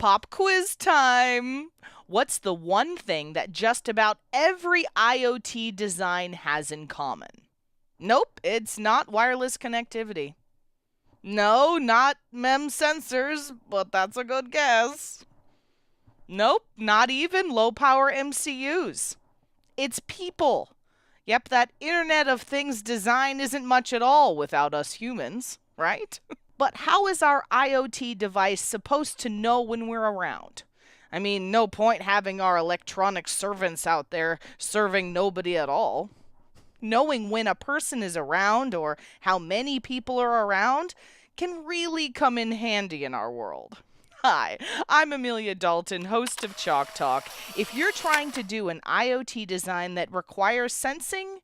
Pop quiz time! What's the one thing that just about every IoT design has in common? Nope, it's not wireless connectivity. No, not MEMS sensors, but that's a good guess. Nope, not even low-power MCUs. It's people. Yep, that Internet of Things design isn't much at all without us humans, right? But how is our IoT device supposed to know when we're around? I mean, no point having our electronic servants out there serving nobody at all. Knowing when a person is around or how many people are around can really come in handy in our world. Hi, I'm Amelia Dalton, host of Chalk Talk. If you're trying to do an IoT design that requires sensing,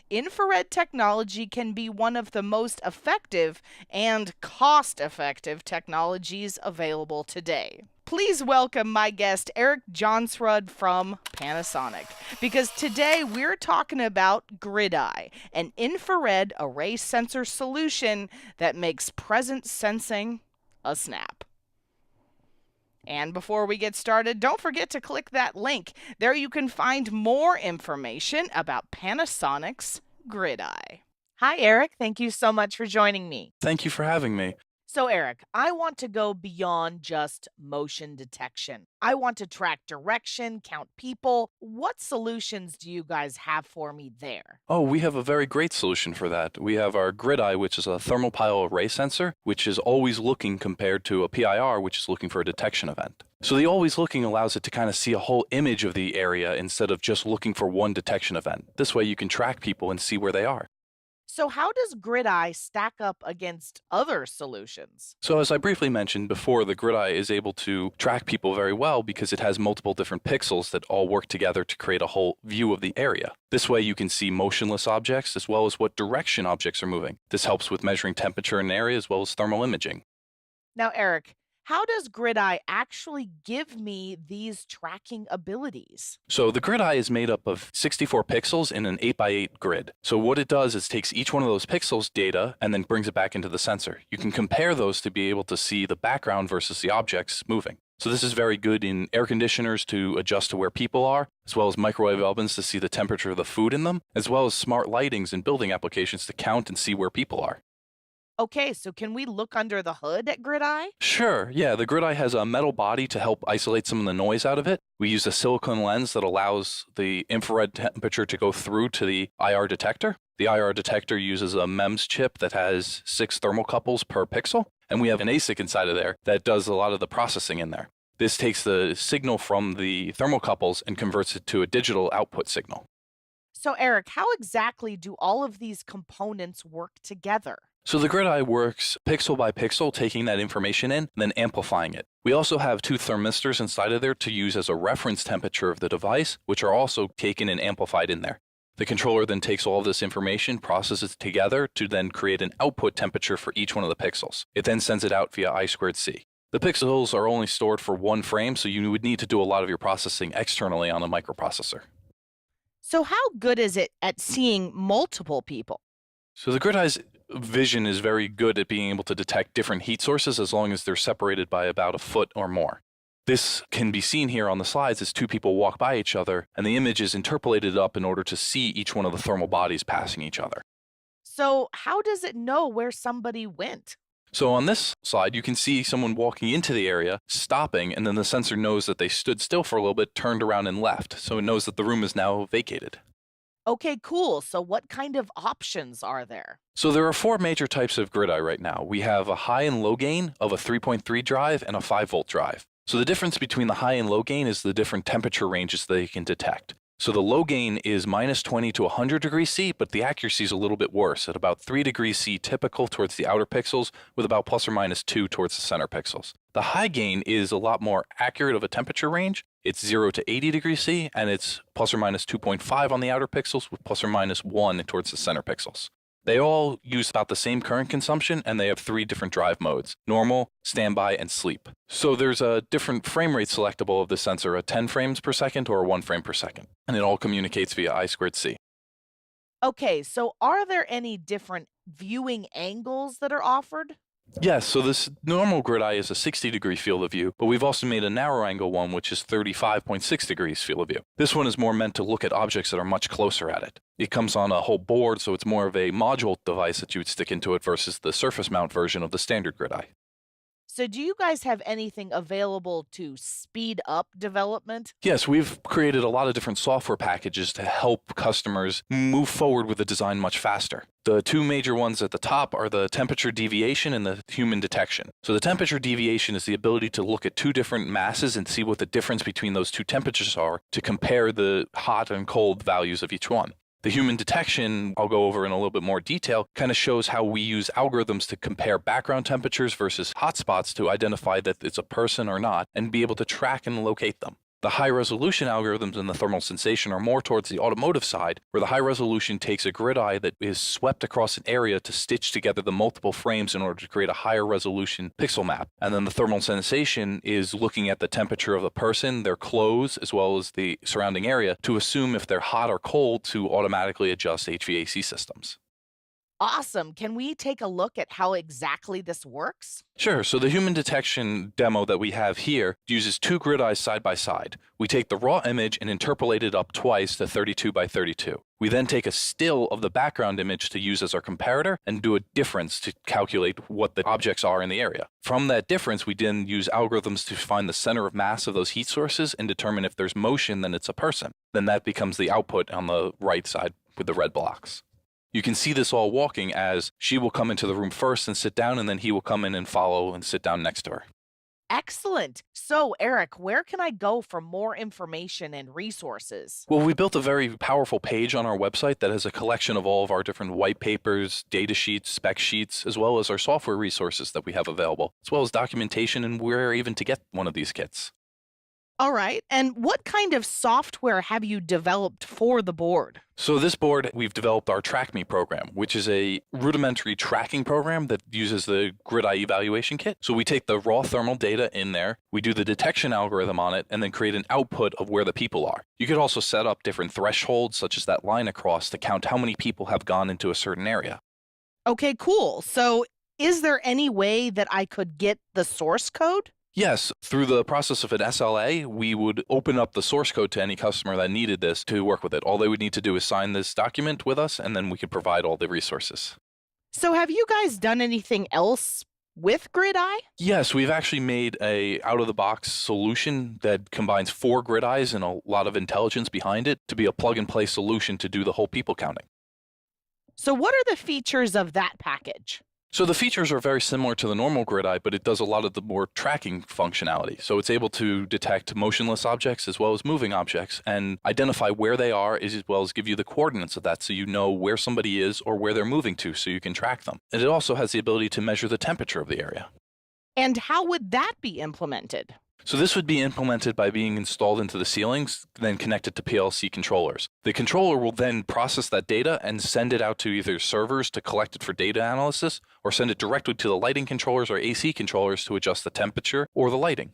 infrared technology can be one of the most effective and cost-effective technologies available today. Please welcome my guest, Eric Johnsrud from Panasonic, because today we're talking about GridEye, an infrared array sensor solution that makes present sensing a snap. And before we get started, don't forget to click that link. There you can find more information about Panasonic's GridEye. Hi, Eric. Thank you so much for joining me. Thank you for having me. So, Eric, I want to go beyond just motion detection. I want to track direction, count people. What solutions do you guys have for me there? Oh, we have a very great solution for that. We have our GridEye, which is a thermopile array sensor, which is always looking compared to a PIR, which is looking for a detection event. So the always looking allows it to kind of see a whole image of the area instead of just looking for one detection event. This way you can track people and see where they are. So how does GridEye stack up against other solutions? So as I briefly mentioned before, the GridEye is able to track people very well because it has multiple different pixels that all work together to create a whole view of the area. This way you can see motionless objects as well as what direction objects are moving. This helps with measuring temperature in an area as well as thermal imaging. Now, Eric, how does GridEye actually give me these tracking abilities? So the GridEye is made up of 64 pixels in an 8x8 grid. So what it does is takes each one of those pixels data and then brings it back into the sensor. You can compare those to be able to see the background versus the objects moving. So this is very good in air conditioners to adjust to where people are, as well as microwave ovens to see the temperature of the food in them, as well as smart lightings and building applications to count and see where people are. Okay, so can we look under the hood at GridEye? Sure, yeah, the GridEye has a metal body to help isolate some of the noise out of it. We use a silicone lens that allows the infrared temperature to go through to the IR detector. The IR detector uses a MEMS chip that has 6 thermocouples per pixel, and we have an ASIC inside of there that does a lot of the processing in there. This takes the signal from the thermocouples and converts it to a digital output signal. So, Eric, how exactly do all of these components work together? So the GridEye works pixel by pixel, taking that information in, and then amplifying it. We also have 2 thermistors inside of there to use as a reference temperature of the device, which are also taken and amplified in there. The controller then takes all of this information, processes it together to then create an output temperature for each one of the pixels. It then sends it out via I2C. The pixels are only stored for 1 frame, so you would need to do a lot of your processing externally on a microprocessor. So how good is it at seeing multiple people? So the GridEye's vision is very good at being able to detect different heat sources as long as they're separated by about a foot or more. This can be seen here on the slides as 2 people walk by each other, and the image is interpolated up in order to see each one of the thermal bodies passing each other. So how does it know where somebody went? So on this slide, you can see someone walking into the area, stopping, and then the sensor knows that they stood still for a little bit, turned around and left, so it knows that the room is now vacated. Okay, cool. So what kind of options are there? So there are 4 major types of GridEye right now. We have a high and low gain of a 3.3 drive and a 5-volt drive. So the difference between the high and low gain is the different temperature ranges they can detect. So the low gain is -20 to 100 degrees C, but the accuracy is a little bit worse at about 3 degrees C typical towards the outer pixels with about ±2 towards the center pixels. The high gain is a lot more accurate of a temperature range. It's 0 to 80 degrees C, and it's ±2.5 on the outer pixels with ±1 towards the center pixels. They all use about the same current consumption, and they have 3 different drive modes: normal, standby, and sleep. So there's a different frame rate selectable of the sensor, a 10 frames per second or a 1 frame per second, and it all communicates via I2C. Okay, so are there any different viewing angles that are offered? Yes, so this normal grid eye is a 60-degree field of view, but we've also made a narrow angle one which is 35.6 degrees field of view. This one is more meant to look at objects that are much closer at it. It comes on a whole board, so it's more of a module device that you would stick into it versus the surface mount version of the standard grid eye. So, do you guys have anything available to speed up development? Yes, we've created a lot of different software packages to help customers move forward with the design much faster. The two major ones at the top are the temperature deviation and the human detection. So the temperature deviation is the ability to look at two different masses and see what the difference between those two temperatures are to compare the hot and cold values of each one. The human detection, I'll go over in a little bit more detail, kind of shows how we use algorithms to compare background temperatures versus hotspots to identify that it's a person or not and be able to track and locate them. The high-resolution algorithms in the thermal sensation are more towards the automotive side, where the high-resolution takes a grid eye that is swept across an area to stitch together the multiple frames in order to create a higher-resolution pixel map. And then the thermal sensation is looking at the temperature of the person, their clothes, as well as the surrounding area, to assume if they're hot or cold to automatically adjust HVAC systems. Awesome. Can we take a look at how exactly this works? Sure, so the human detection demo that we have here uses two grid eyes side by side. We take the raw image and interpolate it up twice to 32 by 32. We then take a still of the background image to use as our comparator and do a difference to calculate what the objects are in the area. From that difference, we then use algorithms to find the center of mass of those heat sources and determine if there's motion, then it's a person. Then that becomes the output on the right side with the red blocks. You can see this all walking as she will come into the room first and sit down, and then he will come in and follow and sit down next to her. Excellent. So, Eric, where can I go for more information and resources? Well, we built a very powerful page on our website that has a collection of all of our different white papers, data sheets, spec sheets, as well as our software resources that we have available, as well as documentation and where even to get one of these kits. All right. And what kind of software have you developed for the board? So this board, we've developed our TrackMe program, which is a rudimentary tracking program that uses the grid eye evaluation kit. So we take the raw thermal data in there, we do the detection algorithm on it, and then create an output of where the people are. You could also set up different thresholds, such as that line across, to count how many people have gone into a certain area. Okay, cool. So is there any way that I could get the source code? Yes, through the process of an SLA, we would open up the source code to any customer that needed this to work with it. All they would need to do is sign this document with us, and then we could provide all the resources. So have you guys done anything else with Grid Eye? Yes, we've actually made a out-of-the-box solution that combines 4 grid eyes and a lot of intelligence behind it to be a plug-and-play solution to do the whole people counting. So what are the features of that package? So the features are very similar to the normal grid eye, but it does a lot of the more tracking functionality. So it's able to detect motionless objects as well as moving objects and identify where they are as well as give you the coordinates of that so you know where somebody is or where they're moving to so you can track them. And it also has the ability to measure the temperature of the area. And how would that be implemented? So this would be implemented by being installed into the ceilings, then connected to PLC controllers. The controller will then process that data and send it out to either servers to collect it for data analysis, or send it directly to the lighting controllers or AC controllers to adjust the temperature or the lighting.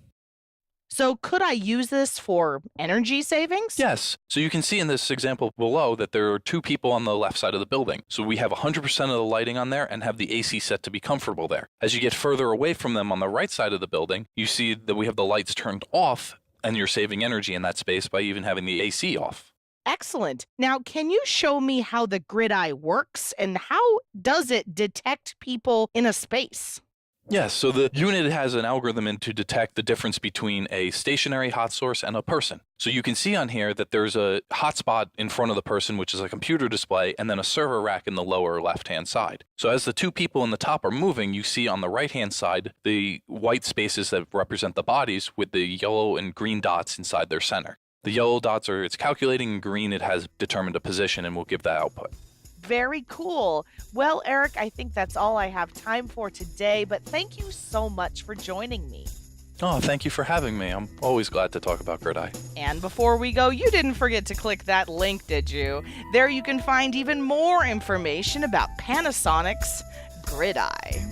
So could I use this for energy savings? Yes. So you can see in this example below that there are 2 people on the left side of the building. So we have 100% of the lighting on there and have the AC set to be comfortable there. As you get further away from them on the right side of the building, you see that we have the lights turned off and you're saving energy in that space by even having the AC off. Excellent. Now, can you show me how the Grid Eye works and how does it detect people in a space? Yes, so the unit has an algorithm in to detect the difference between a stationary hot source and a person. So you can see on here that there's a hotspot in front of the person, which is a computer display, and then a server rack in the lower left-hand side. So as the 2 people in the top are moving, you see on the right-hand side the white spaces that represent the bodies with the yellow and green dots inside their center. The yellow dots are it's calculating, and green it has determined a position and will give that output. Very cool. Well, Eric, I think that's all I have time for today, but thank you so much for joining me. Oh, thank you for having me. I'm always glad to talk about Grid Eye. And before we go, you didn't forget to click that link, did you? There you can find even more information about Panasonic's Grid Eye.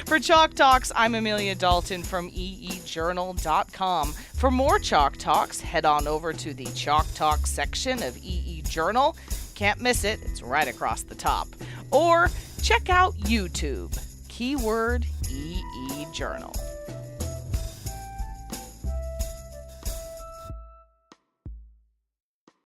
For Chalk Talks, I'm Amelia Dalton from eejournal.com. For more Chalk Talks, head on over to the Chalk Talk section of EE Journal. Can't miss it, it's right across the top. Or check out YouTube. keyword EE Journal.